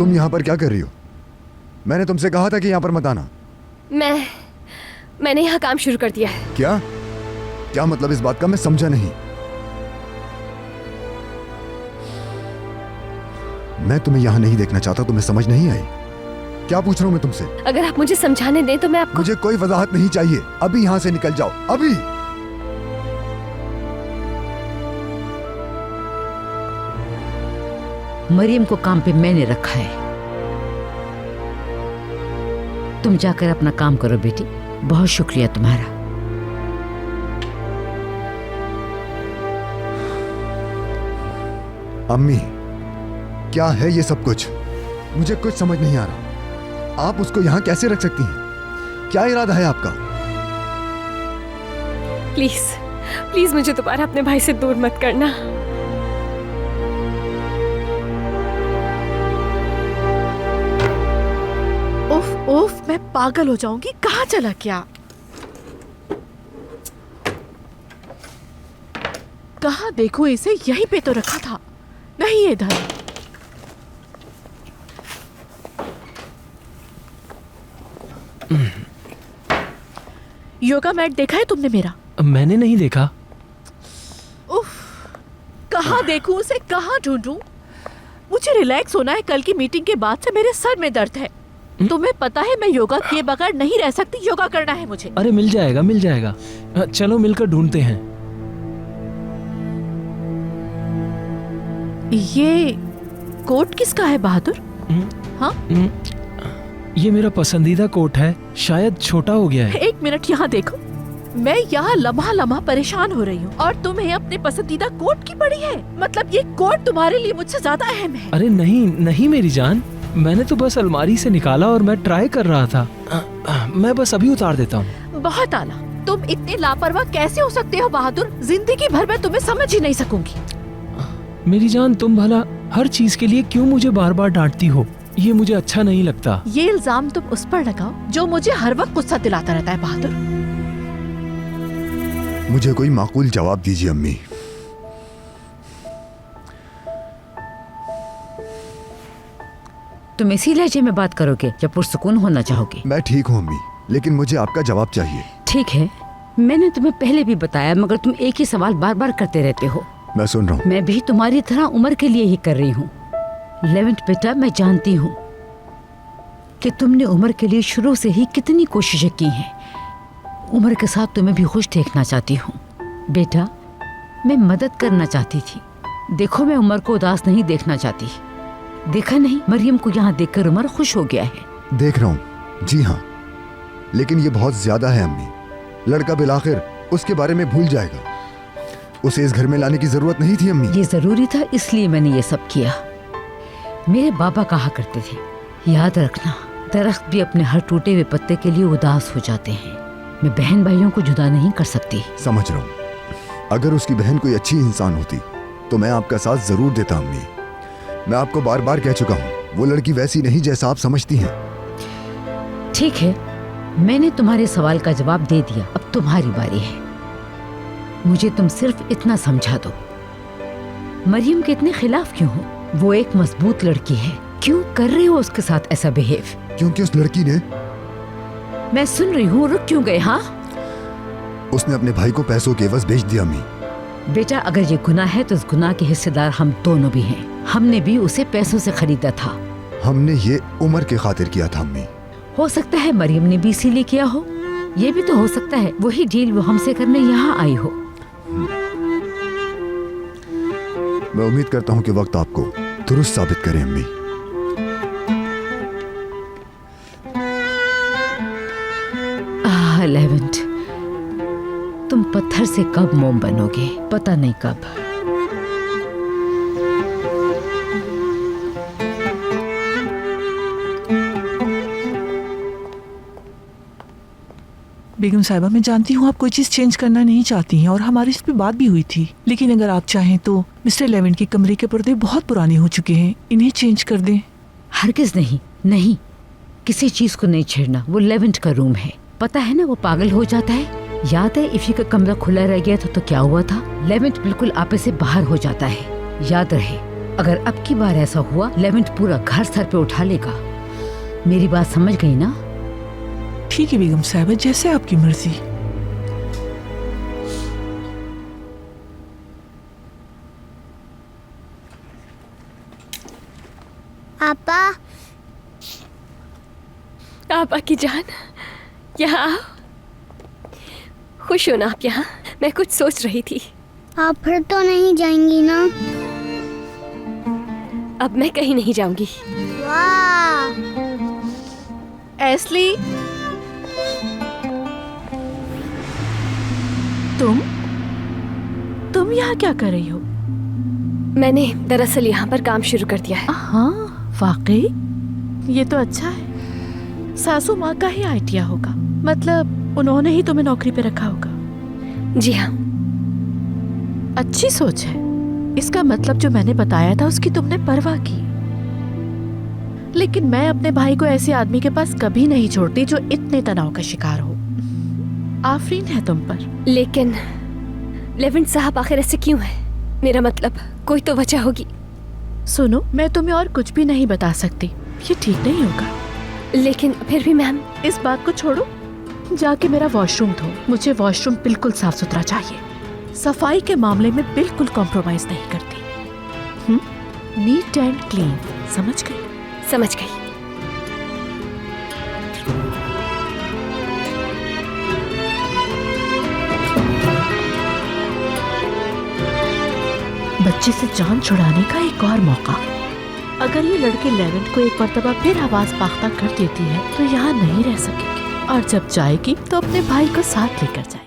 तुम यहाँ पर क्या कर रही हो? मैंने तुमसे कहा था कि यहाँ पर मत आना। मैंने यहाँ काम शुरू कर दिया है। क्या? क्या मतलब इस बात का? मैं समझा नहीं। मैं तुम्हें यहाँ नहीं देखना चाहता, तुम्हें समझ नहीं आई? क्या पूछ रहा हूँ मैं तुमसे? अगर आप मुझे समझाने दें तो मैं आपको। मुझे कोई वजाहत नहीं चाहिए। अभी यहाँ से निकल जाओ, अभी। मरियम को काम पे मैंने रखा है। तुम जाकर अपना काम करो बेटी। बहुत शुक्रिया तुम्हारा। अम्मी, क्या है ये सब कुछ? मुझे कुछ समझ नहीं आ रहा। आप उसको यहाँ कैसे रख सकती हैं? क्या इरादा है आपका? प्लीज प्लीज मुझे दोबारा अपने भाई से दूर मत करना। उफ उफ, मैं पागल हो जाऊंगी। कहाँ चला क्या? कहाँ देखूं इसे? यहीं पे तो रखा था। नहीं, इधर। योगा मैट देखा है तुमने मेरा? मैंने नहीं देखा। उफ, कहाँ देखूं उसे? कहाँ ढूंढूं? मुझे रिलैक्स होना है। कल की मीटिंग के बाद से मेरे सर में दर्द है। तुम्हें पता है मैं योगा किए बगैर नहीं रह सकती। योगा करना है मुझे। अरे मिल जाएगा, मिल जाएगा। चलो मिलकर ढूंढते हैं। ये कोट किसका है बहादुर? हाँ, ये मेरा पसंदीदा कोट है। शायद छोटा हो गया है। एक मिनट यहाँ देखो। मैं यहाँ लम्हा लम्हा परेशान हो रही हूँ और तुम्हें अपने पसंदीदा कोट की पड़ी है। मतलब ये कोट तुम्हारे लिए मुझसे ज्यादा अहम है। अरे नहीं नहीं मेरी जान, मैंने तो बस अलमारी से निकाला और मैं ट्राई कर रहा था। मैं बस अभी उतार देता हूँ। बहुत आला। तुम इतने लापरवाह कैसे हो सकते हो बहादुर? जिंदगी भर मैं तुम्हें समझ ही नहीं सकूंगी। मेरी जान, तुम भला हर चीज के लिए क्यों मुझे बार बार डांटती हो? ये मुझे अच्छा नहीं लगता। ये इल्जाम तुम उस पर लगाओ जो मुझे हर वक्त गुस्सा दिलाता रहता है बहादुर। मुझे कोई माकूल जवाब दीजिए अम्मी। तुम इसी लहजे में बात करोगे जब पुरसुकून होना चाहोगे? मैं ठीक हूँ अम्मी, लेकिन मुझे आपका जवाब चाहिए। ठीक है, मैंने तुम्हें पहले भी बताया, मगर तुम एक ही सवाल बार बार करते रहते हो। मैं सुन रहा हूँ। मैं भी तुम्हारी तरह उम्र के लिए ही कर रही हूँ। लेवेंट बेटा, मैं जानती हूँ कि तुमने उम्र के लिए शुरू से ही कितनी कोशिशें की हैं। उम्र के साथ तुम्हें भी खुश देखना चाहती हूँ। बेटा, मैं मदद करना चाहती थी। देखो, मैं उमर को उदास नहीं देखना चाहती। देखा नहीं, मरियम को यहाँ देखकर उमर खुश हो गया है। देख रहा हूँ, जी हाँ, लेकिन ये बहुत ज्यादा है अम्मी। लड़का बिलाखिर उसके बारे में भूल जाएगा। उसे इस घर में लाने की जरूरत नहीं थी अम्मी। ये जरूरी था, इसलिए मैंने ये सब किया। मेरे बाबा कहा करते थे, याद रखना, दरख्त भी अपने हर टूटे हुए पत्ते के लिए उदास हो जाते हैं। मैं बहन भाइयों को जुदा नहीं कर सकती। समझ रहा हूँ। अगर उसकी बहन कोई अच्छी इंसान होती तो मैं आपका साथ जरूर देता अम्मी। मैं आपको बार बार कह चुका हूँ, वो लड़की वैसी नहीं जैसा आप समझती हैं। ठीक है, मैंने तुम्हारे सवाल का जवाब दे दिया। अब तुम्हारी बारी है। मुझे तुम सिर्फ इतना समझा दो, मरियम के इतने खिलाफ क्यों हो? वो एक मजबूत लड़की है। क्यों कर रहे हो उसके साथ ऐसा बिहेव? क्योंकि उस लड़की ने, मैं सुन रही हूँ, रुक क्यों गए? हाँ, उसने अपने भाई को पैसों के एवज बेच दिया अम्मी। बेटा, अगर ये गुनाह है तो इस गुनाह के हिस्सेदार हम दोनों भी हैं। हमने भी उसे पैसों से खरीदा था। हमने ये उम्र के खातिर किया था अम्मी। हो सकता है मरियम ने भी इसीलिए किया हो। ये भी तो हो सकता है वही डील वो हमसे करने यहाँ आई हो। मैं उम्मीद करता हूँ कि वक्त आपको दुरुस्त साबित करे अम्मी। लेवेंट, तुम पत्थर से कब मोम बनोगे, पता नहीं कब। बेगम साहिबा, मैं जानती हूँ आप कोई चीज़ चेंज करना नहीं चाहती हैं और हमारी इस पे बात भी हुई थी, लेकिन अगर आप चाहें तो मिस्टर लेवेंट के कमरे के पर्दे बहुत पुराने हो चुके हैं, इन्हें चेंज कर दें। हरगिज़ नहीं, नहीं, किसी चीज़ को नहीं छेड़ना। वो लेवेंट का रूम है, पता है ना, वो पागल हो जाता है। याद है इफ़ी का कमरा खुला रह गया था तो क्या हुआ था? लेवेंट बिल्कुल आपे से बाहर हो जाता है। याद रहे, अगर अब की बार ऐसा हुआ, लेवेंट पूरा घर सर पे उठा लेगा। मेरी बात समझ गई ना? ठीक है बेगम साहिबा, जैसे आपकी मर्जी। पापा, आपा की जान, यहाँ आओ। खुश हो ना आप यहाँ? मैं कुछ सोच रही थी। आप फिर तो नहीं जाएंगी ना? अब मैं कहीं नहीं जाऊंगी। वाह! एस्ली, तुम यहाँ क्या कर रही हो? मैंने दरअसल यहाँ पर काम शुरू कर दिया है। हाँ, वाकई ये तो अच्छा है। सासू माँ का ही आइडिया होगा, मतलब उन्होंने ही तुम्हें नौकरी पे रखा होगा। जी हाँ। अच्छी सोच है। इसका मतलब जो मैंने बताया था उसकी तुमने परवाह की। लेकिन मैं अपने भाई को ऐसे आदमी के पास कभी नहीं छोड़ती जो इतने तनाव का शिकार हो। आफरीन है तुम पर। लेकिन लेवेंट साहब आखिर ऐसे क्यों है? मेरा मतलब कोई तो वजह होगी। सुनो, मैं तुम्हें और कुछ भी नहीं बता सकती, ये ठीक नहीं होगा। लेकिन फिर भी मैम। इस बात को छोड़ो, जाके मेरा वॉशरूम धो। मुझे वॉशरूम बिल्कुल साफ सुथरा चाहिए। सफाई के मामले में बिल्कुल कॉम्प्रोमाइज नहीं करती। नीट एंड क्लीन, समझ गई? समझ गई। बच्चे से जान छुड़ाने का एक और मौका। अगर ये लड़के लेवेंट को एक मर्तबा फिर आवाज पाख्ता कर देती है तो यहाँ नहीं रह सकेगी, और जब जाएगी तो अपने भाई को साथ लेकर जाए।